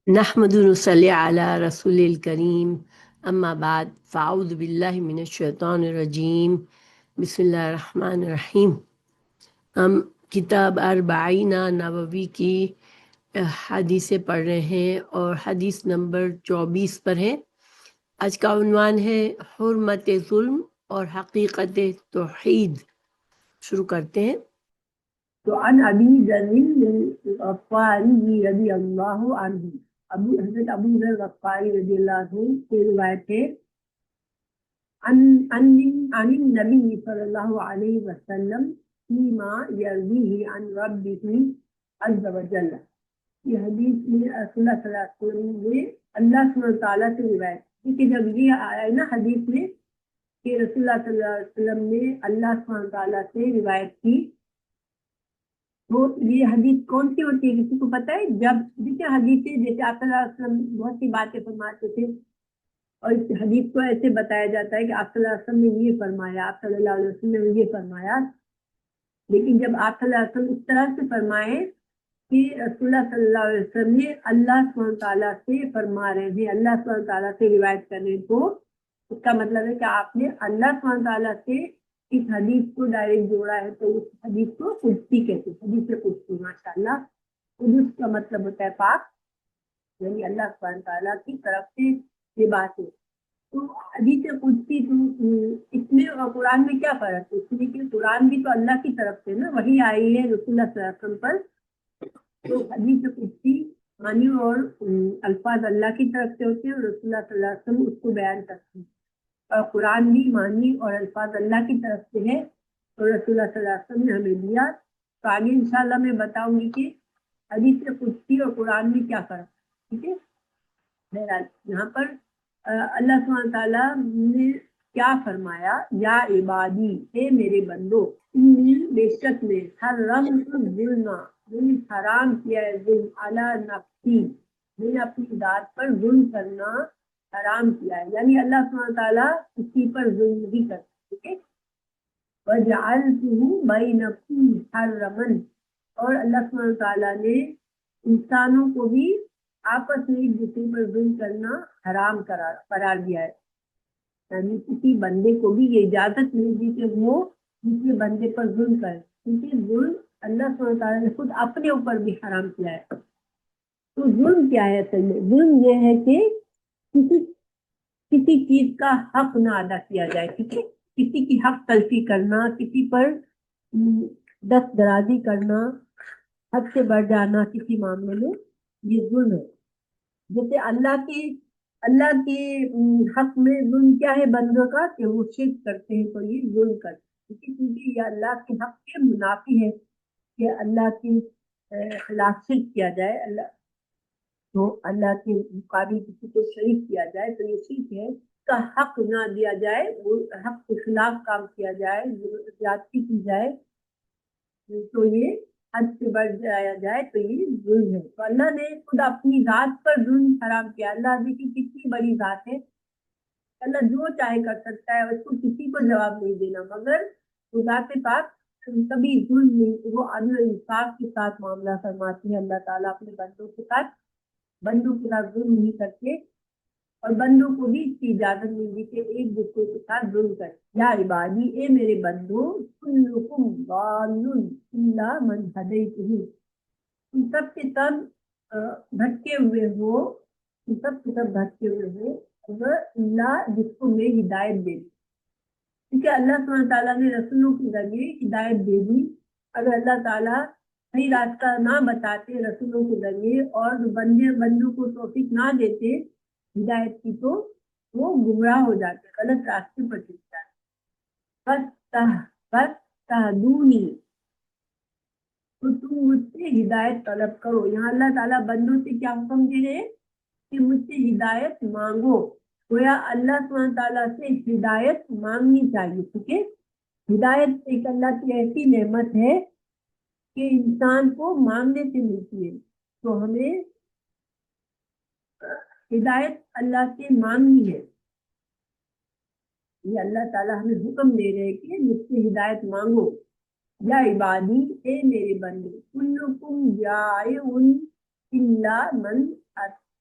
نحمد ونصلي على رسول الكريم اما بعد فاعوذ باللہ من الشیطان الرجیم بسم اللہ الرحمن الرحیم۔ ہم کتاب اربعین نووی کی حدیثیں پڑھ رہے ہیں اور حدیث نمبر 24 پر ہے۔ آج کا عنوان ہے حرمت ظلم اور حقیقت توحید۔ شروع کرتے ہیں۔ تو عن ابی ذر الغفاری رضی اللہ عنہ، حضرت ابو ذر غفاری رضی اللہ عنہ سے روایت ہے عن النبی صلی اللہ علیہ وسلم فیما یرویہ عن ربہ عز وجل۔ یہ حدیث میں رسول اللہ صلی اللہ علیہ وسلم نے اللہ سبحانہ وتعالیٰ سے روایت، کیونکہ جب یہ آیا ہے نا حدیث میں کہ رسول اللہ صلی اللہ علیہ وسلم نے اللہ سبحانہ وتعالیٰ سے روایت کی، تو یہ حدیث کون سی ہوتی ہے کسی کو پتہ ہے؟ جب دیکھیں حدیثیں جیسے آپ صلی اللہ علیہ وسلم بہت سی باتیں فرماتے تھے اور اس حدیث کو ایسے بتایا جاتا ہے کہ آپ صلی اللہ علیہ وسلم نے یہ فرمایا، آپ صلی اللہ علیہ وسلم نے یہ فرمایا، لیکن جب آپ صلی اللہ علیہ وسلم اس طرح سے فرمائے کہ رسول اللہ صلی اللہ علیہ وسلم نے اللہ سبحانہ تعالیٰ سے فرما رہے ہیں، اللہ سبحانہ تعالیٰ سے روایت کر رہے ہیں، تو اس کا مطلب ہے کہ آپ نے اللہ سبحانہ تعالیٰ سے اس حدیث کو ڈائریکٹ جوڑا ہے، تو اس حدیث کو قدسی کہتے ہیں، حدیث قدسی۔ ماشاءاللہ، قدس کا مطلب ہوتا ہے پاک، یعنی اللہ سبحانہ تعالیٰ کی طرف سے یہ بات ہے۔ تو حدیث قدسی تو اس میں اور قرآن میں کیا فرق ہے؟ اس لیے کہ قرآن بھی تو اللہ کی طرف سے نا، وہی آئی ہے رسول اللہ صلی اللہ علیہ وسلم پر، تو حدیث قدسی معنی اور الفاظ اللہ کی طرف سے ہوتے ہیں اور رسول اللہ صلی اللہ علیہ وسلم اس کو بیان کرتے ہیں، اور قرآن بھی معنی اور الفاظ اللہ کی طرف سے ہے اور رسول اللہ صلی اللہ علیہ وسلم نے ہمیں دیا۔ تو آگے انشاءاللہ میں بتاؤں گی کہ حدیث قدسی اور قرآن میں کیا فرق ہے، ٹھیک ہے؟ بہرحال یہاں پر اللہ سبحانہ تعالیٰ نے کیا فرمایا، یا عبادی، اے میرے بندو، انی بے شک میں حرمت الظلم، میں نے حرام کیا ہے ظلم، علی نفسی، میں نے اپنی ذات پر ظلم کرنا حرام کیا ہے، یعنی اللہ سبحانہ تعالیٰ کسی پر ظلم نہیں کرتا، ٹھیک ہے؟ وَجَعَلْتُهُ بَيْنَكُمْ مُحَرَّمًا، اور اللہ سبحانہ تعالیٰ نے انسانوں کو بھی آپس میں ایک دوسرے پر ظلم کرنا حرام قرار دیا ہے، یعنی کسی بندے کو بھی یہ اجازت نہیں دی کہ وہ دوسرے بندے پر ظلم کرے، کیونکہ ظلم اللہ سبحانہ تعالیٰ نے خود اپنے اوپر بھی حرام کیا ہے۔ تو ظلم کیا ہے؟ اصل میں ظلم یہ ہے کہ کسی چیز کا حق نہ ادا کیا جائے، ٹھیک ہے؟ کسی کی حق تلفی کرنا، کسی پر دست درازی کرنا، حد سے بڑھ جانا کسی معاملے میں، یہ ظلم ہے۔ جیسے اللہ کے حق میں ظلم کیا ہے بندوں کا، کہ وہ شرک کرتے ہیں، تو یہ ظلم کرتے ہیں، کیونکہ یہ اللہ کے حق کے منافی ہے کہ اللہ کے خلاف شرک کیا جائے، تو اللہ کے مقابل کسی کو شریک کیا جائے، تو یہ شرک ہے، اس کا حق نہ دیا جائے، وہ حق کے خلاف کام کیا جائے، زیادتی کی جائے، تو یہ حد سے بڑھ جایا جائے، تو یہ ظلم ہے۔ تو اللہ نے خود اپنی ذات پر ظلم حرام کیا۔ اللہ دیکھیے کتنی بڑی ذات ہے، اللہ جو چاہے کر سکتا ہے، اس کو کسی کو جواب نہیں دینا، مگر وہ ذات پاک کبھی ظلم نہیں، وہ عدل و انصاف کے ساتھ معاملہ فرماتے ہیں۔ اللہ تعالیٰ اپنے بندوں کے ساتھ ظلم نہیں کرتے، اور بندوں کو بھی اس کی اجازت نہیں دی کہ ایک دوسرے کے ساتھ ظلم کرے۔ یا عبادی، اے میرے بندو، کلکم ضال الا من ہدیتہ، تم سب کے سب بھٹکے ہوئے ہو، تم سب کے سب بھٹکے ہوئے ہو، مگر اللہ جس کو میں ہدایت دے دی، کیونکہ اللہ سبحانہ تعالیٰ نے رسولوں کے ذریعے ہدایت دے دی۔ اگر اللہ تعالیٰ صحیح راستہ نہ بتاتے رسولوں کے ذریعے اور بندوں کو توفیق نہ دیتے ہدایت کی، تو وہ گمراہ ہو جاتے، غلط راستے پر چل جاتے۔ بس تہدونی، تو تم مجھ سے ہدایت طلب کرو۔ یہاں اللہ تعالیٰ بندوں سے کیا حکم دے رہے ہیں کہ مجھ سے ہدایت مانگو، گویا اللہ سبحانہ تعالیٰ سے ہدایت مانگنی چاہیے، ٹھیک ہے؟ ہدایت ایک اللہ کی ایسی نعمت ہے کہ انسان کو مانگنے سے ملتی ہے، تو ہمیں ہدایت اللہ سے مانگنی ہے۔ یہ اللہ تعالیٰ ہمیں حکم دے رہے کہ مجھ سے ہدایت مانگو۔ یا عبادی، اے میرے بندے، کلکم جائع الا من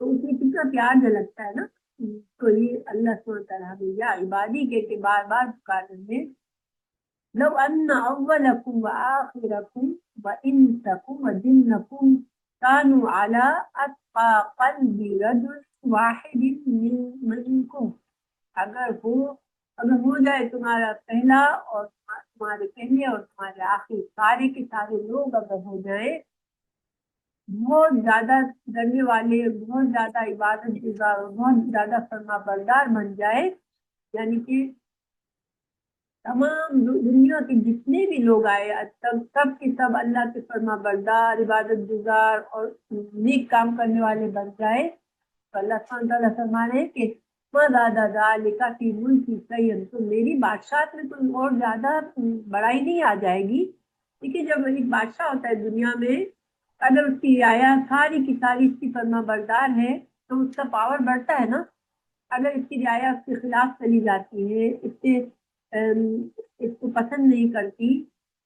تو اس میں کتنا پیار جھلکتا ہے نا. تو یہ اللہ سبحانہ تعالیٰ ہمیں یا عبادی کے بار بار پکار رہے ہیں. لو ان اولکم وآخرکم وانسکم وجنکم كانوا على اتقى قلب رجل واحد منکم. اگر ہو جائے تمہارا پہلا اور تمہارے پہلے اور تمہارے آخر سارے کے سارے لوگ اگر ہو جائیں بہت زیادہ ڈرنے والے، بہت زیادہ عبادت گزار اور بہت زیادہ فرما بردار بن جائے، یعنی کہ تمام دنیا کے جتنے بھی لوگ آئے سب کے سب اللہ کے فرما بردار، عبادت گزار اور نیک کام کرنے والے بن جائے، تو اللہ سبحانہ تعالیٰ فرما رہے ہیں کہ زیادہ ذالک فی ملکی سید، تو میری بادشاہت میں کوئی اور زیادہ بڑائی نہیں آ جائے گی. دیکھیے جب ایک بادشاہ ہوتا ہے دنیا میں، اگر اس کی رعایا ساری کی ساری اس کی فرما بردار ہے تو اس کا پاور بڑھتا ہے نا. اگر اس کی رعایا اس کے خلاف چلی جاتی ہے، اس کو پسند نہیں کرتی،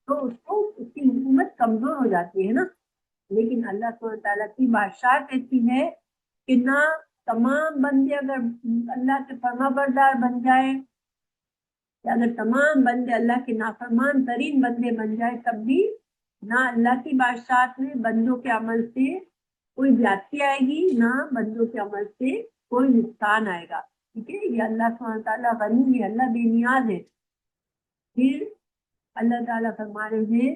تو اس کی حکومت کمزور ہو جاتی ہے نا. لیکن اللہ سبحانہ تعالیٰ کی بادشاہت ایسی ہے کہ نہ تمام بندے اگر اللہ کے فرما بردار بن جائے، یا اگر تمام بندے اللہ کے نافرمان ترین بندے بن جائے، تب بھی نہ اللہ کی بادشاہت میں بندوں کے عمل سے کوئی زیادتی آئے گی، نہ بندوں کے عمل سے کوئی نقصان آئے گا. ٹھیک ہے، یہ اللہ سبحانہ تعالیٰ غنی ہے، اللہ بے نیاز ہے. پھر اللہ تعالیٰ فرما رہے ہیں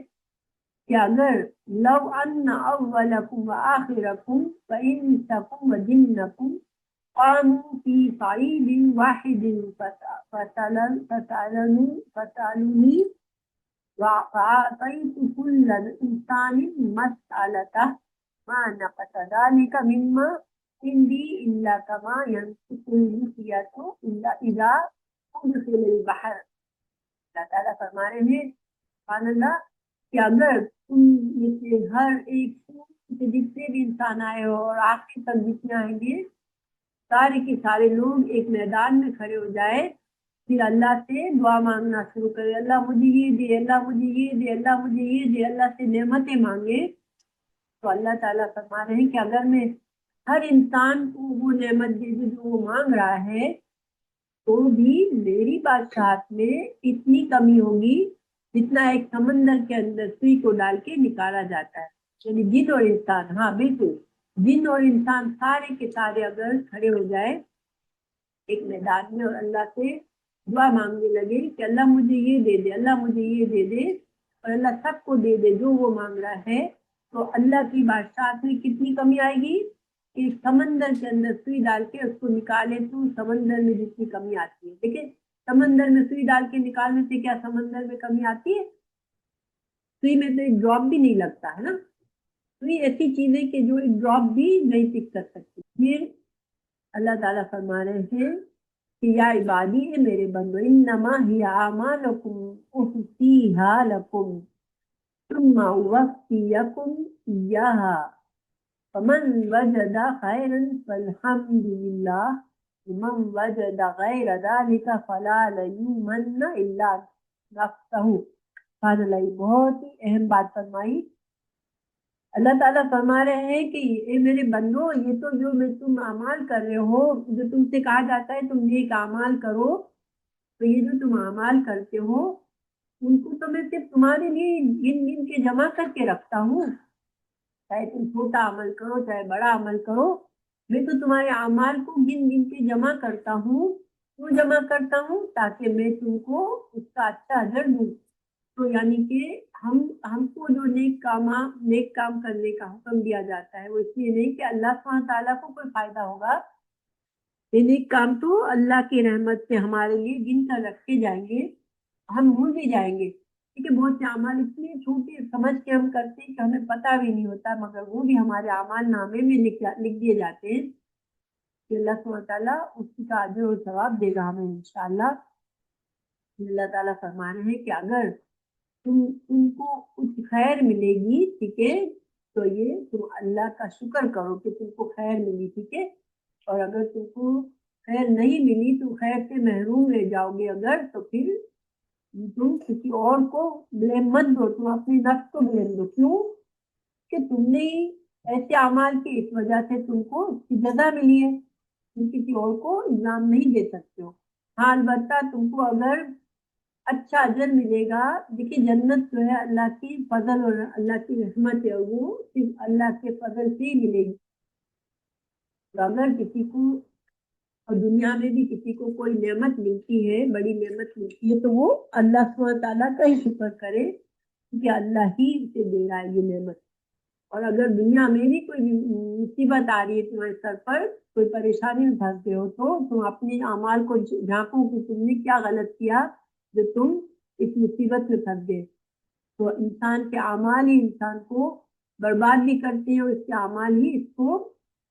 کہ اگر لو ان اولکم وآخرکم وانسکم وجنکم قاموا في صعيد واحد فسألوني فأعطيت كل إنسان مسألته ما نقص ذلك مما عندي إلا كما ينقص المخيط إذا أدخل البحر. اللہ تعالیٰ فرما رہے ہیں سبحان اللہ کہ اگر تم میں سے ہر ایک جتنے بھی انسان آئے ہو اور آخر تک جتنے آئیں گے سارے کے سارے لوگ ایک میدان میں کھڑے ہو جائے، پھر اللہ سے دعا مانگنا شروع کرے، اللہ مجھے یہ دے، اللہ مجھے یہ دے، اللہ مجھے یہ دے، اللہ سے نعمتیں مانگے، تو اللہ تعالیٰ فرما رہے ہیں کہ اگر میں ہر انسان کو وہ نعمت دے دوں جو وہ مانگ رہا ہے، تو بھی میری بادشاہت میں اتنی کمی ہوگی جتنا ایک سمندر کے اندر سوئی کو ڈال کے نکالا جاتا ہے. یعنی جن اور انسان، ہاں بالکل جن اور انسان سارے کے سارے اگر کھڑے ہو جائے ایک میدان میں اور اللہ سے دعا مانگنے لگے کہ اللہ مجھے یہ دے دے، اللہ مجھے یہ دے دے، اور اللہ سب کو دے دے جو وہ مانگ رہا ہے، تو اللہ کی بادشاہت میں کتنی کمی آئے گی کہ سمندر کے اندر سوئی ڈال کے اس کو نکالے تو سمندر میں جتنی کمی آتی ہے. دیکھیں سمندر میں سوئی ڈال کے نکالنے سے کیا سمندر میں کمی آتی ہے؟ سوئی میں تو ایک ڈراپ بھی نہیں لگتا ہے نا. سوئی ایسی چیز ہے کہ جو ایک ڈراپ بھی نہیں ٹک کر سکتی. پھر اللہ تعالیٰ فرما رہے ہیں کہ یا عبادی ہے میرے بندو، انما ہی اعمالکم احصیھا لکم ثم اوفیکم ایھا فمن وجد خیرا فالحمد للہ ومن وجد غیر ذلک فلا یلومن الا نفسہ. سبحان اللہ، بہت ہی اہم بات فرمائی. اللہ تعالیٰ فرما رہے ہیں کہ اے میرے بندو، یہ تو جو میں تم اعمال کر رہے ہو، جو تم سے کہا جاتا ہے تم نیک اعمال کرو، تو یہ جو تم اعمال کرتے ہو ان کو تو میں صرف تمہارے لیے گن گن کے جمع کر کے رکھتا ہوں. چاہے تم چھوٹا عمل کرو چاہے بڑا عمل کرو، میں تو تمہارے اعمال کو گن گن کے جمع کرتا ہوں. کیوں جمع کرتا ہوں؟ تاکہ میں تم کو اس کا اچھا اجر دوں. تو یعنی کہ ہم کو جو نیک کام کرنے کا حکم دیا جاتا ہے وہ اس لیے نہیں کہ اللہ سبحانہ تعالیٰ کو کوئی فائدہ ہوگا. یہ نیک کام تو اللہ کی رحمت سے ہمارے لیے گن کر رکھے جائیں گے، ہم بھول بھی جائیں گے. کیونکہ بہت سے اعمال اتنے چھوٹے سمجھ کے ہم کرتے ہیں کہ ہمیں پتہ بھی نہیں ہوتا، مگر وہ بھی ہمارے اعمال نامے میں لکھ دیے جاتے ہیں کہ اللہ سبحانہ تعالیٰ اس کا اجر و ثواب دے گا ہمیں انشاءاللہ. اللہ تعالیٰ فرما رہے ہیں کہ اگر تم کو کچھ خیر ملے گی، ٹھیک ہے، تو یہ تم اللہ کا شکر کرو کہ تم کو خیر ملی، ٹھیک ہے. اور اگر تم کو خیر نہیں ملی تو خیر سے محروم رہ جاؤ گے اگر، تو پھر تم کسی اور کو بلیم مت دو، تم اپنی نفس کو بلیم دو. کیوں کہ تم نے ایسے اعمال کی اس وجہ سے تم کو اس کی جزا ملی ہے، تم کسی اور کو الزام نہیں دے سکتے ہو۔ ہاں البتہ تم کو اگر اچھا اجر ملے گا، دیکھیے جنت جو ہے اللہ کی فضل اور اللہ کی رحمت ہے، وہ صرف اللہ کے فضل سے ہی ملے گی۔ تو اگر کسی کو اور دنیا میں بھی کسی کو کوئی نعمت ملتی ہے، بڑی نعمت ملتی ہے، تو وہ اللہ سبحانہ تعالیٰ کا ہی شکر کرے، کیونکہ اللہ ہی اسے دے رہا ہے یہ نعمت۔ اور اگر دنیا میں بھی کوئی مصیبت آ رہی ہے تمہارے سر پر، کوئی پریشانی میں پھنس گئے ہو، تو تم اپنے اعمال کو جھانکو کہ تم نے کیا غلط کیا جو تم اس مصیبت میں پھنس گئے۔ تو انسان کے اعمال ہی انسان کو برباد بھی کرتے ہیں، اور اس کے اعمال ہی اس کو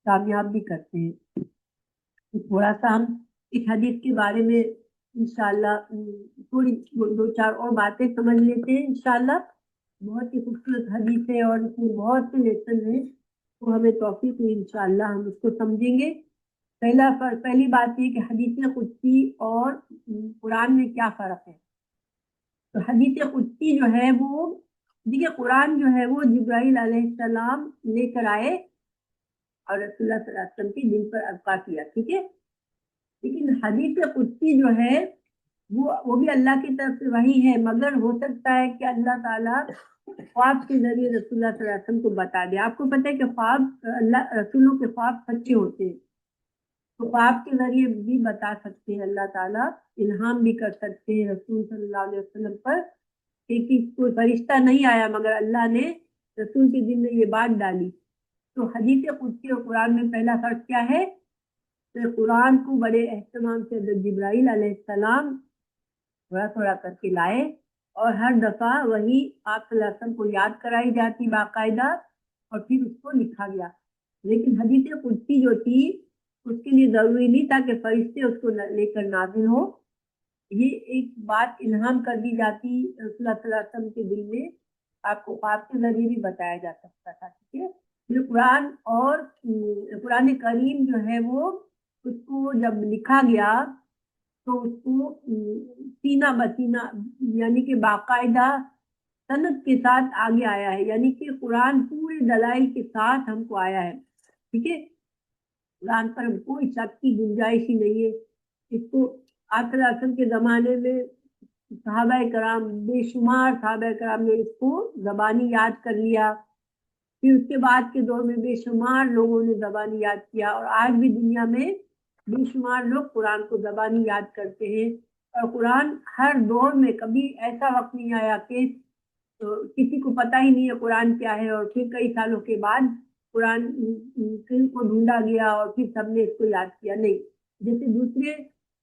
کامیاب بھی کرتے ہیں۔ تھوڑا سا ہم اس حدیث کے بارے میں انشاءاللہ تھوڑی دو چار اور باتیں سمجھ لیتے ہیں انشاءاللہ۔ بہت ہی خوبصورت حدیث ہے اور اس میں بہت سے لیسن ہیں، تو ہمیں توفیق ہوئی انشاءاللہ ہم اس کو سمجھیں گے۔ پہلی بات یہ کہ حدیث قدسی اور قرآن میں کیا فرق ہے۔ تو حدیث قدسی جو ہے وہ، دیکھیے قرآن جو ہے وہ جبرائیل علیہ السلام لے کر آئے اور رسول اللہ صلی اللہ علیہ وسلم کے دل پر القا کیا، ٹھیک ہے۔ لیکن حدیث قدسی جو ہے وہ بھی اللہ کی طرف سے وحی ہے، مگر ہو سکتا ہے کہ اللہ تعالیٰ خواب کے ذریعے رسول اللہ صلی اللہ علیہ وسلم کو بتا دے۔ آپ کو پتہ ہے کہ خواب، اللہ رسولوں کے خواب سچے ہوتے ہیں، تو خواب کے ذریعے بھی بتا سکتے ہیں اللہ تعالیٰ، الہام بھی کر سکتے ہیں رسول صلی اللہ علیہ وسلم پر کہ کوئی فرشتہ نہیں آیا مگر اللہ نے رسول کے دل میں یہ بات ڈالی۔ تو حدیث قدسی اور قرآن میں پہلا فرق کیا ہے؟ تو قرآن کو بڑے اہتمام سے جبرائیل علیہ السلام تھوڑا تھوڑا کر کے لائے، اور ہر دفعہ وہی آپ صلی اللہ علیہ وسلم کو یاد کرائی جاتی باقاعدہ، اور پھر اس کو لکھا گیا۔ لیکن حدیث قدسی جو تھی اس کے لیے ضروری نہیں تھا کہ فرشتے اس کو لے کر نازل ہو، یہ ایک بات الہام کر دی جاتی رسول اللہ صلی اللہ علیہ وسلم کے دل میں، آپ کو خواب کے ذریعے بھی بتایا جا سکتا تھا، ٹھیک ہے۔ پھر قرآن اور قرآن کریم جو ہے وہ اس کو جب لکھا گیا تو اس کو سینہ بسینہ یعنی کہ باقاعدہ سند کے ساتھ آگے آیا ہے، یعنی کہ قرآن پورے دلائل کے ساتھ ہم کو آیا ہے، ٹھیک ہے۔ قرآن پر کوئی شک کی گنجائش ہی نہیں ہے۔ اس کو آپ صلی اللہ علیہ وسلم کے زمانے میں صحابہ کرام، بے شمار صحابہ کرام نے اس کو زبانی یاد کر لیا، پھر اس کے بعد کے دور میں بے شمار لوگوں نے زبانی یاد کیا، اور آج بھی دنیا میں بے شمار لوگ قرآن کو زبانی یاد کرتے ہیں۔ اور قرآن ہر دور میں کبھی ایسا وقت نہیں آیا کہ کسی کو پتہ ہی نہیں ہے قرآن کیا ہے، اور پھر کئی سالوں کے بعد قرآن کو ڈھونڈا گیا اور پھر سب نے اس کو یاد کیا، نہیں۔ جیسے دوسرے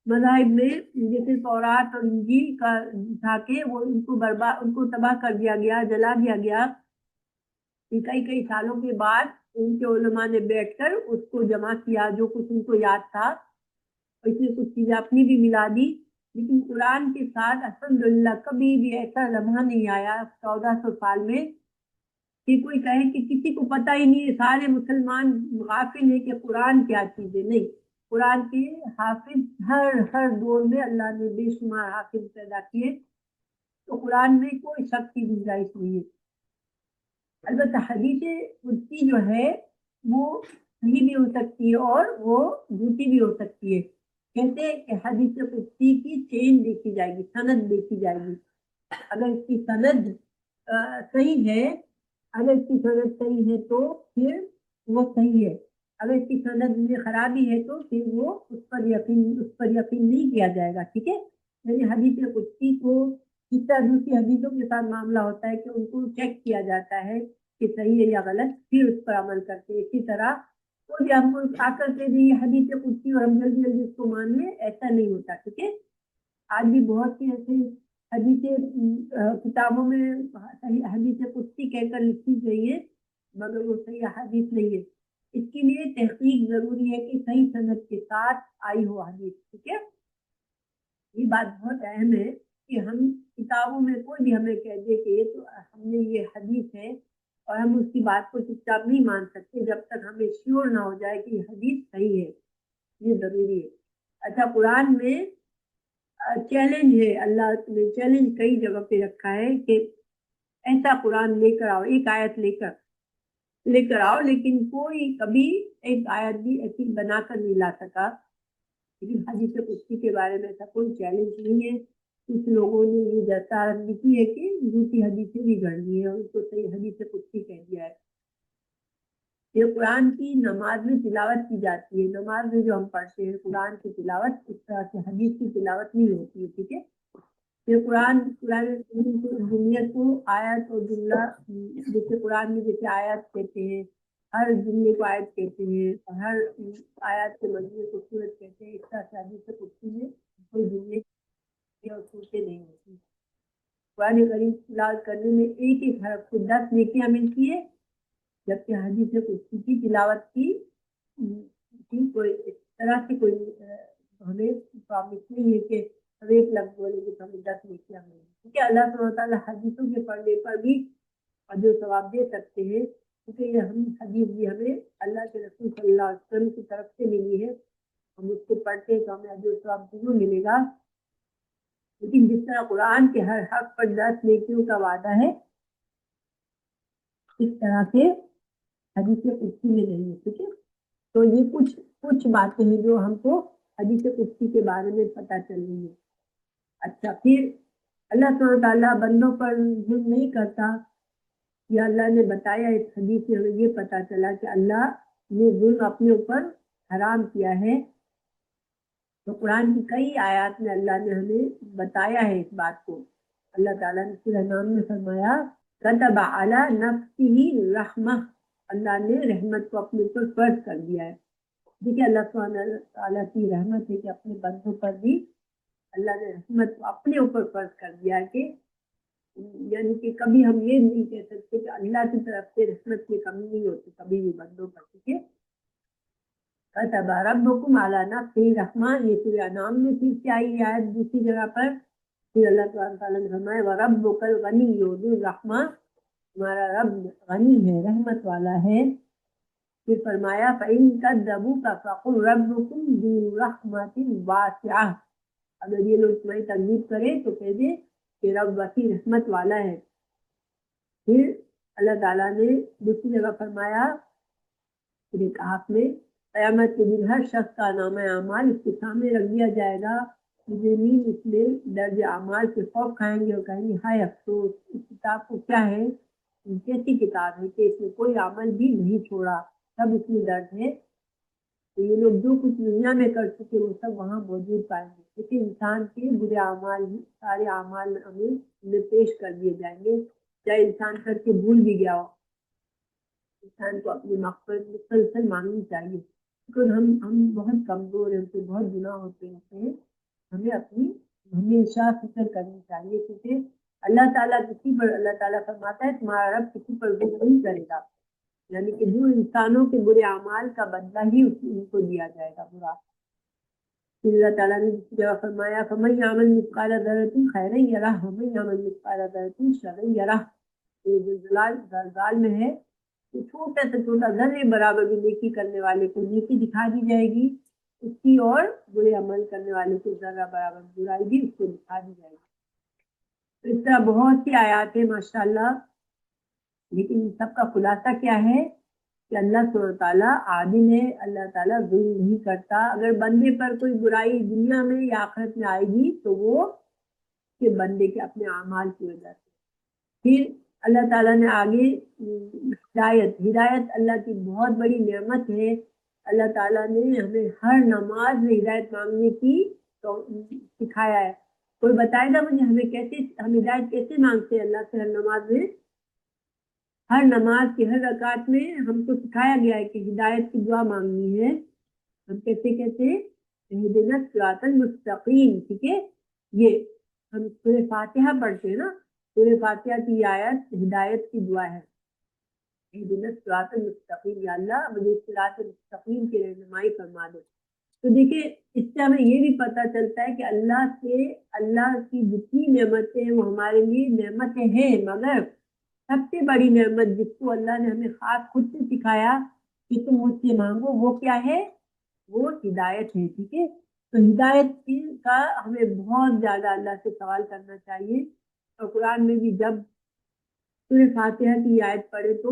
مذاہب میں جیسے تورات اور انجیل کا تھا کہ وہ ان کو تباہ کر دیا گیا، جلا دیا گیا، کئی سالوں کے بعد ان کے علماء نے بیٹھ کر اس کو جمع کیا جو کچھ ان کو یاد تھا، اور اس میں کچھ چیزیں اپنی بھی ملا دی۔ لیکن قرآن کے ساتھ الحمدللہ کبھی بھی ایسا لمحہ نہیں آیا 1400 سال میں کہ کوئی کہے کہ کسی کو پتہ ہی نہیں ہے، سارے مسلمان غافل ہیں کہ قرآن کیا چیز ہے، نہیں۔ قرآن کے حافظ ہر دور میں اللہ نے بے شمار حافظ پیدا کیے، تو قرآن میں کوئی شک کی گنجائش نہیں ہے۔ البتہ حدیث قدسی جو ہے وہ صحیح بھی ہو سکتی ہے اور وہ جھوٹی بھی ہو سکتی ہے۔ کہتے ہیں کہ حدیث قدسی کی چین دیکھی جائے گی، سند دیکھی جائے گی، اگر اس کی سند صحیح ہے، اگر اس کی سند صحیح ہے تو پھر وہ صحیح ہے، اگر اس کی سند میں خرابی ہے تو پھر وہ اس پر یقین نہیں کیا جائے گا، ٹھیک ہے۔ یعنی حدیث قدسی کو جس طرح دوسری حدیثوں کے ساتھ معاملہ ہوتا ہے کہ ان کو چیک کیا جاتا ہے کہ صحیح ہے یا غلط، پھر اس پر عمل کرتے ہیں، اسی طرح کوئی ہم کو آ کر کے بھی حدیث قدسی اور ہم جلدی جلدی اس کو مان لیں، ایسا نہیں ہوتا، ٹھیک ہے۔ آج بھی بہت سی ایسے حدیث کتابوں میں حدیث قدسی کہہ کر لکھی گئی ہے مگر وہ صحیح حدیث نہیں ہے۔ اس کے لیے تحقیق ضروری ہے کہ صحیح سند کے ساتھ آئی ہو حدیث، ٹھیک ہے۔ یہ بات بہت اہم ہے کہ ہم کتابوں میں کوئی بھی ہمیں کہہ دے کہ یہ تو ہم نے یہ حدیث ہے اور ہم اس کی بات کو چپ چاپ نہیں مان سکتے جب تک ہمیں شیور نہ ہو جائے کہ یہ حدیث صحیح ہے، یہ ضروری ہے۔ اچھا، قرآن میں چیلنج ہے، اللہ نے چیلنج کئی جگہ پہ رکھا ہے کہ ایسا قرآن لے کر آؤ، ایک آیت لے کر لے کر آؤ، لیکن کوئی کبھی ایک آیت بھی ایسی بنا کر نہیں لا سکا. لیکن حدیث قدسی کے بارے میں ایسا کوئی چیلنج نہیں ہے. کچھ لوگوں نے یہ جسارت بھی کی ہے کہ جھوٹی حدیثیں بھی گڑھ دی ہیں اور اس کو صحیح حدیث قدسی کہہ دیا ہے. یہ قرآن کی نماز میں تلاوت کی جاتی ہے. نماز میں جو ہم پڑھتے ہیں قرآن کی تلاوت اس طرح سے حدیث کی تلاوت نہیں ہوتی ہے. ٹھیک ہے. یہ قرآن دنیا کو آیت اور جملہ، جیسے قرآن میں جیسے آیت کہتے ہیں، ہر جملے کو آیت کہتے ہیں، اور ہر آیات کے مجموعے کو سورت کہتے ہیں. اس طرح سے حدیث قدسی میں کوئی جملے اور صورتیں نہیں ہوتی. قرآن کریم تلاوت کرنے میں ایک ایک حرف کو 10 نیکیاں ملتی ہے، جبکہ حدیث قدسی کی تلاوت کی کوئی اس طرح سے کوئی ہمیں پرامس نہیں ہے کہ ہم ایک لفظ بولے کہ ہمیں 10 نیکیاں ملیں. ٹھیک ہے. اللہ سبحانہ وتعالیٰ حدیثوں کے پڑھنے پر بھی اجر و ثواب دے سکتے ہیں، کیونکہ یہ حدیث بھی ہمیں اللہ کے رسول صلی اللہ علیہ وسلم کی طرف سے ملی ہے. ہم اس کو پڑھتے ہیں تو ہمیں اجر و ثواب ضرور ملے گا. لیکن جس طرح قرآن کے ہر حرف پر 10 نیکیوں کا وعدہ ہے، اس طرح سے حدیث قدسی میں نہیں ہے. ٹھیک ہے. تو یہ کچھ باتیں ہیں جو ہم کو حدیث قدسی کے بارے میں پتہ چل رہی ہے. اچھا، پھر اللہ سبحانہ تعالیٰ بندوں پر ظلم نہیں کرتا. یا اللہ نے بتایا اس حدیث سے ہمیں یہ پتہ چلا کہ اللہ نے ظلم اپنے اوپر حرام کیا ہے. تو قرآن کی کئی آیات میں اللہ نے ہمیں بتایا ہے اس بات کو. اللہ تعالیٰ نے سورہ نام میں فرمایا کتب علی نفسہ الرحمہ، اللہ نے رحمت کو اپنے اوپر فرض کر دیا ہے. دیکھیے اللہ سبحانہ تعالیٰ کی رحمت ہے کہ اپنے بندوں پر بھی اللہ نے رحمت کو اپنے اوپر فرض کر دیا ہے، کہ یعنی کہ کبھی ہم یہ نہیں کہہ سکتے کہ اللہ کی طرف سے رحمت میں کمی نہیں ہوتی کبھی بھی بندوں پر. ٹھیک ہے. کتب ربکم علی نفسہ الرحمہ، یہ سورہ انعام میں پھر سے آئی آیت دوسری جگہ پر. پھر اللہ تعالیٰ نے فرمایا وَرَبُّكَ الْغَنِيُّ ذُو الرَّحْمَةِ، تمہارا رب غنی ہے، رحمت والا ہے. پھر فرمایا فَإِن كَذَّبُوكَ فَقُلْ رَبُّكُمْ ذُو رَحْمَةٍ وَاسِعَةٍ، اگر یہ لوگ تمہاری تکذیب کرے تو کہہ دے کہ رب وسیع رحمت والا ہے. پھر اللہ تعالیٰ نے دوسری جگہ فرمایا پھر کہف میں قیامت کے دن ہر شخص کا نام اعمال اس کے سامنے رکھ دیا جائے گا. مجرمین اس میں درج اعمال سے خوف کھائیں گے اور کہیں گے ہائے افسوس، اس کتاب کو کیا ہے، کیسی کتاب ہے کہ اس میں کوئی عمل بھی نہیں چھوڑا، سب اس میں درج ہے. تو یہ لوگ جو کچھ دنیا میں کر چکے وہ سب وہاں موجود پائیں گے. لیکن انسان کے برے اعمال ہی سارے اعمال ہمیں پیش کر دیے جائیں گے، چاہے انسان کر کے بھول بھی گیا ہو. انسان کو اپنی مغفرت مسلسل مانگنی چاہیے، کیونکہ ہم بہت کمزور ہیں، ہم سے بہت گناہ ہوتے ہیں. ہمیں اپنی ہمیشہ فکر کرنی چاہیے، کیونکہ اللہ تعالیٰ فرماتا ہے تمہارا رب کسی پر ظلم نہیں کرے گا، یعنی کہ جو انسانوں کے برے اعمال کا بدلہ ہی ان کو دیا جائے گا برا. اللہ تعالیٰ نے جس جگہ فرمایا فَمَن يَعْمَلْ مِثْقَالَ ذَرَّةٍ خَيْرًا يَرَهُ وَمَن يَعْمَلْ مِثْقَالَ ذَرَّةٍ شَرًّا يَرَهُ. یہ زلزال میں ہے کہ چھوٹا سے چھوٹا ذرے برابر بھی نیکی کرنے والے کو نیکی دکھا دی جائے گی اس کی، اور برے عمل کرنے والے کو ذرہ برابر برائی بھی اس کو دکھا دی جائے گی. تو اس طرح بہت سی آیات ہیں ماشاءاللہ. لیکن سب کا خلاصہ کیا ہے کہ اللہ سبحانہ تعالیٰ عادل ہے، اللہ تعالیٰ ظلم نہیں کرتا. اگر بندے پر کوئی برائی دنیا میں یا آخرت میں آئے گی تو وہ کہ بندے کے اپنے اعمال کی وجہ سے. پھر اللہ تعالیٰ نے آگے ہدایت اللہ کی بہت بڑی نعمت ہے. اللہ تعالیٰ نے ہمیں ہر نماز میں ہدایت مانگنے کی تو سکھایا ہے. کوئی بتائے گا مجھے ہم ہدایت کیسے مانگتے ہیں اللہ سے؟ ہر نماز میں، ہر نماز کی ہر رکعت میں ہم کو سکھایا گیا ہے کہ ہدایت کی دعا مانگنی ہے. ہم کیسے کہتے ہیں اہدنا الصراط المستقیم. ٹھیک ہے. یہ ہم سورہ فاتحہ پڑھتے ہیں نا، سورہ فاتحہ کی آیت ہدایت کی دعا ہے، اہدنا الصراط المستقیم، یا اللہ مجھے صراط المستقیم کی رہنمائی فرما دے. تو دیکھیں اس سے ہمیں یہ بھی پتہ چلتا ہے کہ اللہ کی جتنی نعمتیں وہ ہمارے لیے نعمتیں ہیں، مگر سب سے بڑی نعمت جس کو اللہ نے ہمیں خاص خود سے سکھایا کہ تم مجھ سے مانگو، وہ کیا ہے؟ وہ ہدایت ہے. ٹھیک ہے. تو ہدایت کا ہمیں بہت زیادہ اللہ سے سوال کرنا چاہیے. اور قرآن میں بھی جب سورہ فاتحہ کی آیت پڑھے تو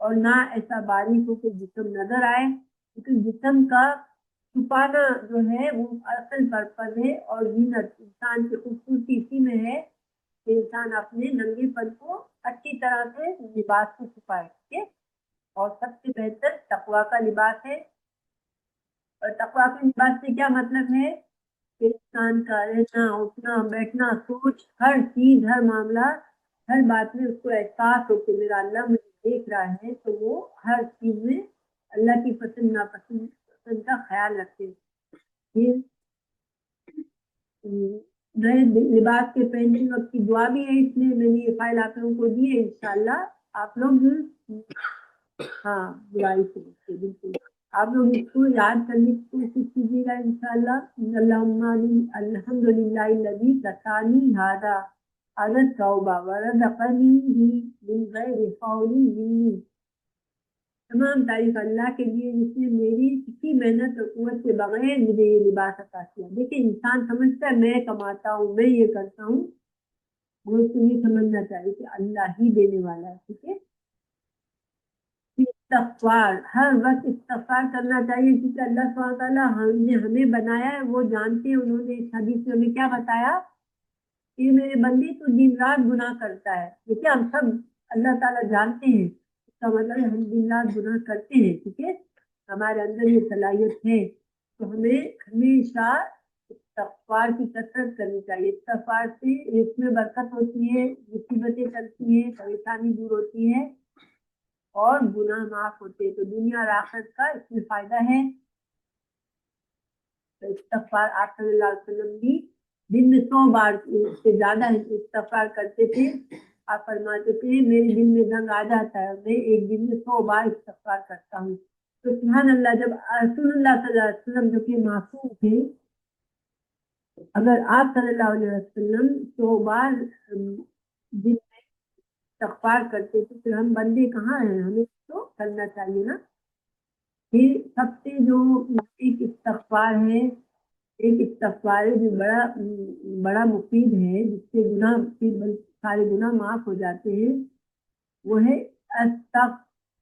اور نہ ایسا باریک ہو کہ جسم نظر آئے، کیونکہ جسم کا چھپانا جو ہے وہ اصل پرپز ہے، اور زینت انسان کی خوبصورتی اسی میں ہے کہ انسان اپنے ننگے پن کو اچھی طرح سے لباس کو چھپائے، ٹھیک ہے؟ اور سب سے بہتر تقویٰ کا لباس ہے۔ اور تقویٰ کے لباس سے کیا مطلب ہے کہ انسان کا رہنا اٹھنا بیٹھنا سوچ ہر چیز ہر معاملہ ہر بات میں اس کو احساس ہو کہ میرا اللہ مجھے دیکھ رہا ہے، تو وہ ہر چیز میں اللہ کی پسند ناپسند کا خیال رکھے۔ یہ نئے لباس کے پہننے وقت کی دعا بھی ہے، اس لیے میں نے یہ فائل آپ لوگوں کو دی ہے، انشاءاللہ آپ لوگ ہاں برائی سے بچے، بالکل آپ لوگ اس کو یاد کرنے کی کوشش کیجیے گا انشاءاللہ۔ الحمدللہ الذی کسانی ھذا علی التوبہ ورزقنیہ من غیر حول منی۔ تمام تعریف اللہ کے لیے جس نے میری کسی محنت اور قوت کے بغیر مجھے یہ لباس عطا کیا۔ دیکھیں انسان سمجھتا ہے میں کماتا ہوں میں یہ کرتا ہوں، وہ اس کو یہ سمجھنا چاہیے کہ اللہ ہی دینے والا ہے، ٹھیک ہے؟ استغفار ہر وقت استغفار کرنا چاہیے، کیونکہ اللہ سبحانہ تعالیٰ نے ہمیں بنایا ہے، وہ جانتے ہیں، انہوں نے اس حدیث میں ہمیں کیا بتایا کہ میرے بندے تو دن رات گناہ کرتا ہے، دیکھیے ہم سب اللہ تعالیٰ جانتے ہیں، اس کا مطلب ہے ہم دن رات گناہ کرتے ہیں، ٹھیک ہے؟ ہمارے اندر یہ صلاحیت ہے، تو ہمیں ہمیشہ استغفار کی کثرت کرنی چاہیے۔ استغفار سے اس میں برکت ہوتی ہے، مصیبتیں ٹلتی ہیں، پریشانی دور ہوتی ہے اور گناہ معاف ہوتے ہیں، تو دنیا اور آخرت کا اس میں فائدہ ہے۔ تو استغفار آپ صلی اللہ علیہ وسلم بھی دن میں 100 بار سے زیادہ استغفار کرتے تھے۔ آپ فرماتے تھے میرے دل میں زنگ آ جاتا ہے، میں ایک دن میں 100 بار استغفار کرتا ہوں۔ تو سبحان اللہ، جب رسول اللہ صلی اللہ علیہ وسلم جو کہ معصوم تھے، اگر آپ صلی اللہ علیہ وسلم 100 بار دن میں استغفار کرتے تھے، پھر ہم بندے کہاں ہیں، ہمیں تو کرنا چاہیے نا۔ پھر سب سے جو ایک استغفار ہے، ایک استغفار ہے جو بڑا مفید ہے، جس سے گناہ سارے گناہ معاف ہو جاتے ہیں، وہ ہے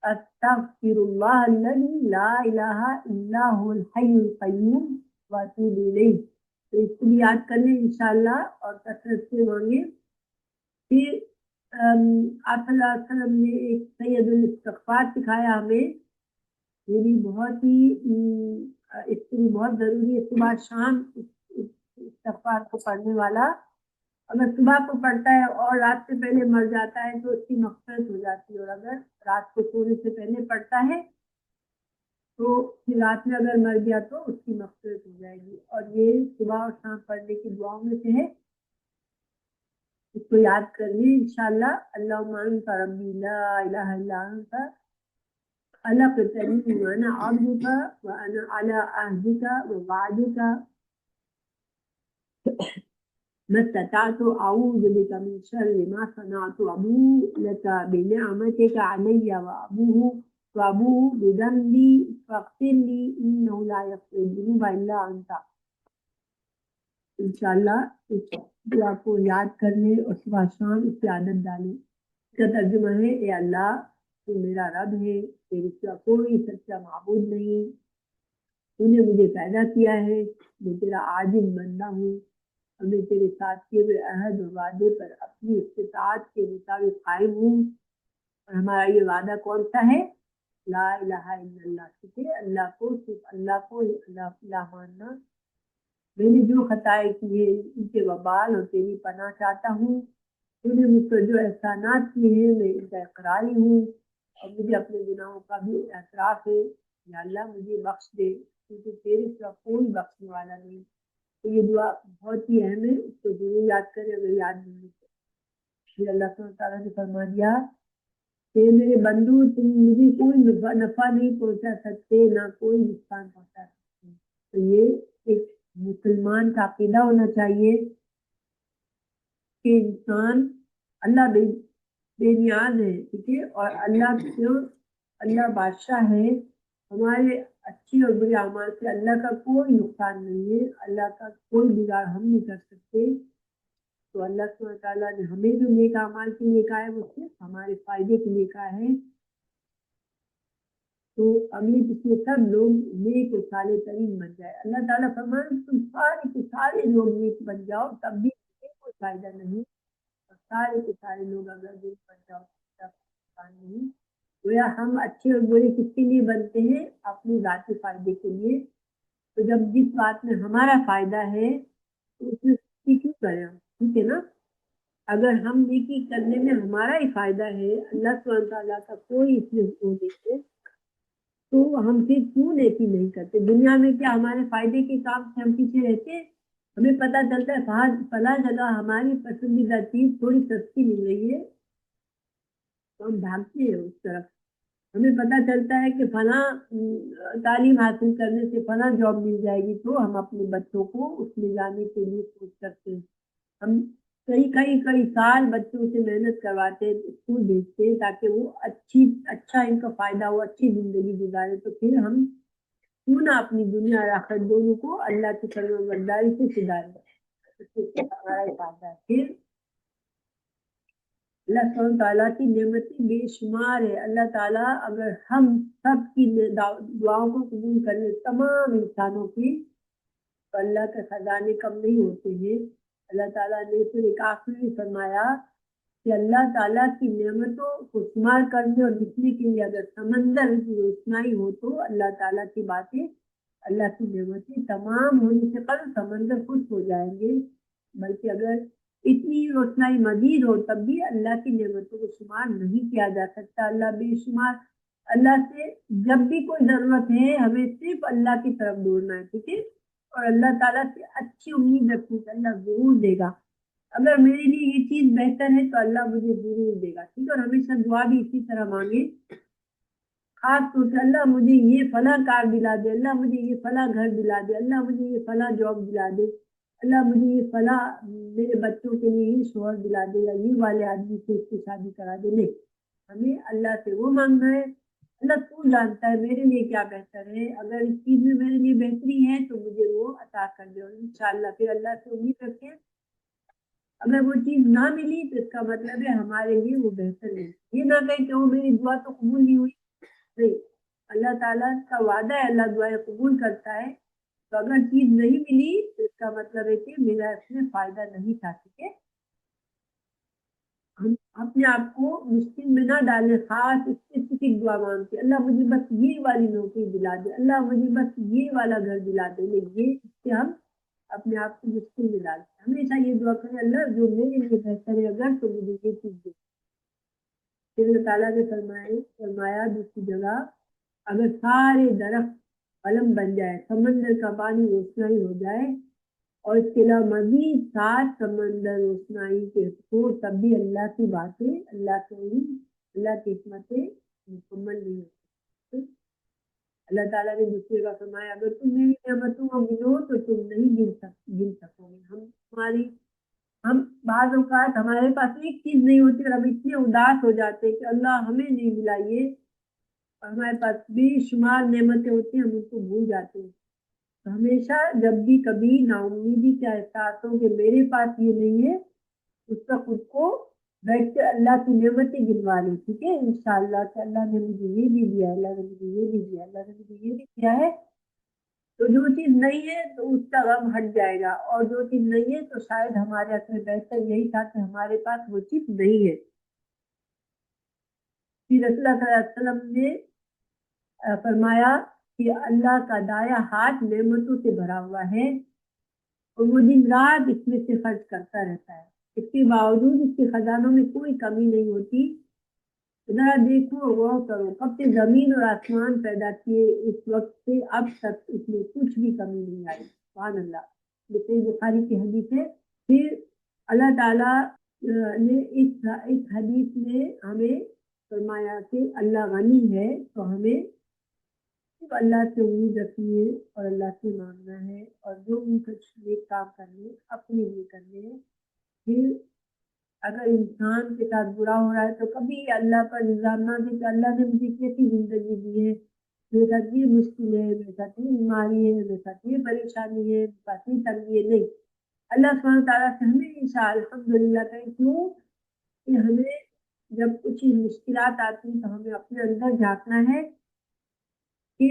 استغفر اللہ الذی لا الہ الا هو الحی القیوم واتوب الیہ۔ تو اس کو بھی یاد کر لیں انشاءاللہ اور کثرت سے مانگیں۔ پھر آپ صلی اللہ علیہ وسلم نے ایک سید الاستغفار سکھایا ہمیں، یہ بھی بہت ہی اس کے بھی بہت ضروری ہے، صبح شام استغفار کو پڑھنے والا اگر صبح کو پڑھتا ہے اور رات سے پہلے مر جاتا ہے تو اس کی مغفرت ہو جاتی ہے، اور اگر رات کو سونے سے پہلے پڑھتا ہے تو پھر رات میں اگر مر گیا تو اس کی مغفرت ہو جائے گی، اور یہ صبح اور شام پڑھنے کی دعاؤں میں سے ہے، اس کو یاد کریے انشاءاللہ۔ اللہم انت ربی لا الہ الا انت خلقتنی وانا عبدک وانا علی عہدک ووعدک ما استطعت اعوذ بک من شر ما صنعت ابوء لک بنعمتک علی وابوء بذنبی فاغفر لی انہ لا یغفر الذنوب الا انت۔ انشاءاللہ اس دعا کو یاد کرنے اور صبح شام اس کی عادت ڈالیں۔ اس کا ترجمہ ہے اے اللہ تو میرا رب ہے، تیرے سوا کوئی سچا معبود نہیں، تو نے مجھے پیدا کیا ہے، میں تیرا عاجز بندہ ہوں، اور میں تیرے ساتھ کیے ہوئے عہد اور وعدے پر اپنی استطاعت کے مطابق قائم ہوں۔ اور ہمارا یہ وعدہ کون سا ہے؟ لا الہ الا اللہ، ٹھیک ہے؟ اللہ کو صرف اللہ کو اللہ ماننا۔ میں نے جو خطائیں کی ہے ان کے وبال اور تیری پناہ چاہتا ہوں، تو نے مجھ پر جو احسانات کیے ہیں میں ان کا اقراری ہوں، اور مجھے اپنے گناہوں کا بھی اعتراف ہے، یا اللہ مجھے بخش دے کیونکہ تیرے سوا کوئی بخشنے والا نہیں۔ تو یہ دعا بہت ہی اہم ہے، اس کو ضرور یاد کریں اگر یاد نہیں ہے۔ پھر اللہ سبحانہ تعالیٰ نے فرما دیا کہ میرے بندو تم مجھے کوئی نفع نہیں پہنچا سکتے نہ کوئی نقصان پہنچا سکتے، تو یہ ایک مسلمان کا عقیدہ ہونا چاہیے کہ انسان اللہ بے نیاز ہے، ٹھیک ہے؟ اور اللہ بادشاہ ہے، ہمارے اچھے اور برے اعمال سے اللہ کا کوئی نقصان نہیں ہے، اللہ کا کوئی بگاڑ ہم نہیں کر سکتے۔ تو اللہ سبحانہ تعالیٰ نے ہمیں جو نیک اعمال کے لیے کہا ہے وہ صرف ہمارے فائدے کے لیے کہا ہے، تو اگلے پچھلے سب لوگ نیک و صالح ترین بن جائے. اللہ تعالیٰ فرمائے تم سارے کے سارے لوگ نیک بن جاؤ تب بھی کوئی فائدہ نہیں، اور سارے کے سارے لوگ اگر نیک بن جاؤ تب نقصان نہیں. گویا ہم اچھے اور برے کس کے لیے بنتے ہیں؟ اپنے ذاتی فائدے کے لیے. تو جب جس بات میں ہمارا فائدہ ہے تو اس میں کیوں کریں ہم؟ ٹھیک ہے نا. اگر ہم نیکی کرنے میں ہمارا ہی فائدہ ہے، اللہ سبحانہ تعالیٰ کا کوئی اس میں وہ نہیں ہے، تو ہم پھر کیوں نیکی نہیں کرتے؟ دنیا میں کیا ہمارے فائدے کے کام سے ہم پیچھے رہتے ہیں؟ ہمیں پتہ چلتا ہے فلاں جگہ ہماری پسندیدہ چیز تھوڑی سستی مل رہی ہے تو ہم بھاگتے ہیں اس طرف. ہمیں پتہ چلتا ہے کہ فلاں تعلیم حاصل کرنے سے فلاں جاب مل جائے گی تو ہم اپنے بچوں کو اس میں جانے کے لیے سوچ سکتے ہیں. ہم کئی سال بچوں سے محنت کرواتے ہیں، اسکول بھیجتے ہیں تاکہ وہ اچھا ان کا فائدہ ہو، اچھی زندگی گزارے. تو پھر ہم کیوں نہ اپنی دنیا اور آخرت دونوں کو اللہ کی فرمانبرداری سے سدھاریں؟ اس سے ہمارا ہی فائدہ ہے. پھر اللہ سبحانہ تعالیٰ کی نعمتیں بے شمار ہے. اللہ تعالیٰ اگر ہم سب کی دعاؤں کو قبول کر لے، تمام انسانوں کی، تو اللہ کے خزانے کم نہیں ہوتے ہیں. اللہ تعالیٰ نے پھر ایک آخری فرمایا کہ اللہ تعالیٰ کی نعمتوں کو شمار کرنے اور لکھنے کے لیے اگر سمندر کی روشنائی ہو تو اللہ تعالیٰ کی باتیں، اللہ کی نعمتیں تمام ہونے سے قبل سمندر خوش ہو جائیں گے. بلکہ اگر اتنی روشنائی مزید ہو تب بھی اللہ کی نعمتوں کو شمار نہیں کیا جا سکتا. اللہ بے شمار. اللہ سے جب بھی کوئی ضرورت ہے ہمیں صرف اللہ کی طرف دوڑنا ہے، ٹھیک ہے، اور اللہ تعالیٰ سے اچھی امید رکھوں کہ اللہ ضرور دے گا. اگر میرے لیے یہ چیز بہتر ہے تو اللہ مجھے ضرور دے گا، ٹھیک ہے. اور ہمیشہ دعا بھی اسی طرح مانگے، خاص طور سے اللہ مجھے یہ فلاں کار دلا دے، اللہ مجھے یہ فلاں گھر دلا دے، اللہ مجھے یہ فلاں جاب دلا دے، اللہ مجھے یہ فلاں میرے بچوں کے لیے یہ شوہر دلا دے یا یہ والے آدمی سے اس کی شادی کرا دے. نہیں، ہمیں اللہ سے وہ مانگنا ہے. اللہ تو جانتا ہے میرے لیے کیا بہتر ہے، اگر اس چیز میں میرے لیے بہتری ہے تو مجھے وہ عطا کر دے. اور انشاءاللہ پھر اللہ سے امید رکھیں. اگر وہ چیز نہ ملی تو اس کا مطلب ہے ہمارے لیے وہ بہتر نہیں. یہ نہ کہیں کہ وہ میری دعا تو قبول نہیں ہوئی. نہیں، اللہ تعالیٰ کا وعدہ ہے، اللہ دعائیں قبول کرتا ہے. تو اگر چیز نہیں ملی تو اس کا مطلب ہے کہ میرا اس میں فائدہ نہیں تھا. ٹھیک ہے، ہم اپنے آپ کو مشکل میں نہ ڈالیں. خاص اسپیسیفک دعا مانگتے اللہ مجھے بس یہ والی نوکری دلا دے، اللہ مجھے بس یہ والا گھر دلا دے. یہ اس سے ہم اپنے آپ کو مشکل میں ڈالتے ہیں. ہمیشہ یہ دعا کریں اللہ جو میرے لیے بہتر ہے اگر تو مجھے یہ چیز دے. پھر اللہ تعالیٰ نے فرمایا دوسری جگہ، اگر سارے درخت قلم بن جائے، سمندر کا پانی روشنائی ہو جائے، اور اس کے علاوہ مزید 7 سمندر روشنائی کے ہو تب بھی اللہ کی باتیں، اللہ کے علم، اللہ کی حکمتیں مکمل نہیں ہوتی. اللہ تعالیٰ نے دوسرے کا فرمایا اگر تم میری نعمتوں کو گنو تو تم نہیں گن سکو گے. ہم بعض اوقات ہمارے پاس ایک چیز نہیں ہوتی اور ہم اتنے اداس ہو جاتے کہ اللہ ہمیں نہیں ملا یہ، اور ہمارے پاس بے شمار نعمتیں ہوتی ہیں ہم ان کو بھول جاتے ہیں. ہمیشہ جب بھی کبھی نا امیدی کا احساس ہو کہ میرے پاس یہ نہیں ہے، اس کا خود کو بیٹھ کے اللہ کی نعمتیں گنوا لیں. ٹھیک ہے، انشاءاللہ کہ اللہ نے مجھے یہ بھی دیا، اللہ نے مجھے یہ بھی دیا، اللہ نے مجھے یہ بھی دیا ہے. تو جو چیز نہیں ہے تو اس کا غم ہٹ جائے گا، اور جو چیز نہیں ہے تو شاید ہمارے حق میں بہتر یہی تھا کہ ہمارے پاس وہ چیز نہیں ہے. پھر رسول اللہ صلی اللہ علیہ وسلم نے فرمایا کہ اللہ کا دایاں ہاتھ نعمتوں سے بھرا ہوا ہے اور وہ دن رات اس میں سے خرچ کرتا رہتا ہے. اس کے باوجود اس کے خزانوں میں کوئی کمی نہیں ہوتی. ذرا دیکھو غور کرو، کب سے زمین اور آسمان پیدا کیے اس وقت سے اب تک اس میں کچھ بھی کمی نہیں آئی. سبحان اللہ. یہ بخاری کی حدیث ہے. پھر اللہ تعالیٰ نے اس حدیث میں ہمیں فرمایا کہ اللہ غنی ہے تو ہمیں اللہ سے امید رکھنی ہے اور اللہ سے مانگنا ہے، اور جو بھی کچھ نیک کام کرنے اپنے لیے کرنے ہیں. پھر اگر انسان کے ساتھ برا ہو رہا ہے تو کبھی اللہ پر الزام نہ دے کہ اللہ نے مجھے کیسی زندگی دی ہے، میرے ساتھ یہ مشکل ہے، میرے ساتھ یہ بیماری ہے، میرے ساتھ یہ پریشانی ہے، میرے ساتھ یہ تنگی ہے. نہیں، اللہ سبحانہ تعالیٰ سے ہمیشہ الحمدللہ کہیں. کیوں کہ ہمیں جب کچھ مشکلات آتی ہیں تو ہمیں اپنے اندر جھانکنا ہے کہ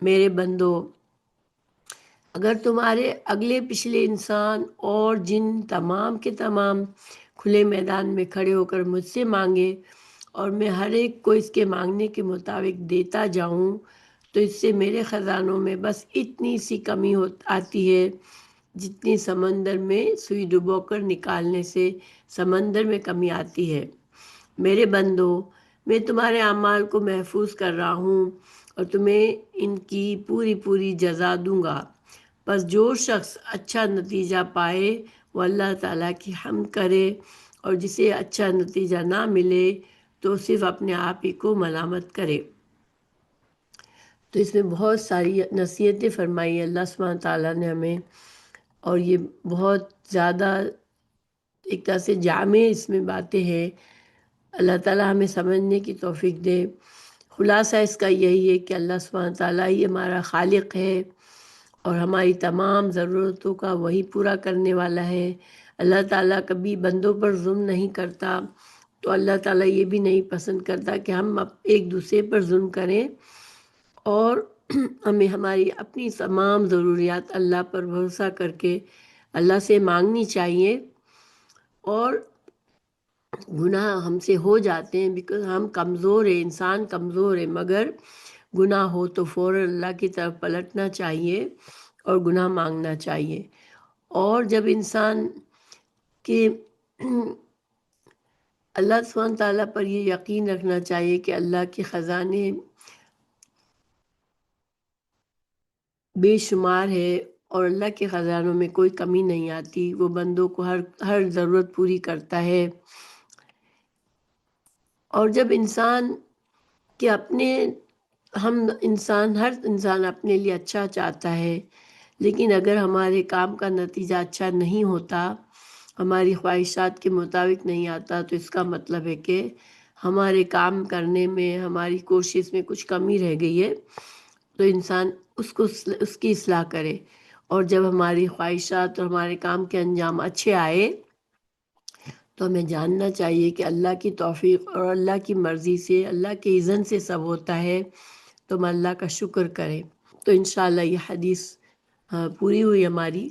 میرے بندو، اگر تمہارے اگلے پچھلے انسان اور جن تمام کے تمام کھلے میدان میں کھڑے ہو کر مجھ سے مانگے اور میں ہر ایک کو اس کے مانگنے کے مطابق دیتا جاؤں، تو اس سے میرے خزانوں میں بس اتنی سی کمی آتی ہے جتنی سمندر میں سوئی ڈبو کر نکالنے سے سمندر میں کمی آتی ہے۔ میرے بندو، میں تمہارے اعمال کو محفوظ کر رہا ہوں اور تمہیں ان کی پوری پوری جزا دوں گا۔ بس جو شخص اچھا نتیجہ پائے وہ اللہ تعالیٰ کی حمد کرے، اور جسے اچھا نتیجہ نہ ملے تو صرف اپنے آپ ہی کو ملامت کرے۔ تو اس میں بہت ساری نصیحتیں فرمائی اللہ سبحانہ تعالیٰ نے ہمیں، اور یہ بہت زیادہ ایک طرح سے جامع اس میں باتیں ہیں۔ اللہ تعالیٰ ہمیں سمجھنے کی توفیق دے۔ خلاصہ اس کا یہی ہے کہ اللہ سبحانہ تعالیٰ ہی ہمارا خالق ہے اور ہماری تمام ضرورتوں کا وہی پورا کرنے والا ہے۔ اللہ تعالیٰ کبھی بندوں پر ظلم نہیں کرتا، تو اللہ تعالیٰ یہ بھی نہیں پسند کرتا کہ ہم ایک دوسرے پر ظلم کریں، اور ہمیں ہماری اپنی تمام ضروریات اللہ پر بھروسہ کر کے اللہ سے مانگنی چاہیے۔ اور گناہ ہم سے ہو جاتے ہیں بیکاز ہم کمزور ہیں، انسان کمزور ہے، مگر گناہ ہو تو فوراً اللہ کی طرف پلٹنا چاہیے اور گناہ مانگنا چاہیے۔ اور جب انسان کے اللہ سبحانہ تعالیٰ پر یہ یقین رکھنا چاہیے کہ اللہ کے خزانے بے شمار ہے اور اللہ کے خزانوں میں کوئی کمی نہیں آتی، وہ بندوں کو ہر ضرورت پوری کرتا ہے۔ اور جب انسان کے اپنے ہر انسان اپنے لیے اچھا چاہتا ہے، لیکن اگر ہمارے کام کا نتیجہ اچھا نہیں ہوتا، ہماری خواہشات کے مطابق نہیں آتا، تو اس کا مطلب ہے کہ ہمارے کام کرنے میں، ہماری کوشش میں کچھ کمی رہ گئی ہے، تو انسان اس کی اصلاح کرے۔ اور جب ہماری خواہشات اور ہمارے کام کے انجام اچھے آئے تو ہمیں جاننا چاہیے کہ اللہ کی توفیق اور اللہ کی مرضی سے، اللہ کے اذن سے سب ہوتا ہے، تو ہم اللہ کا شکر کریں۔ تو انشاءاللہ یہ حدیث پوری ہوئی ہماری۔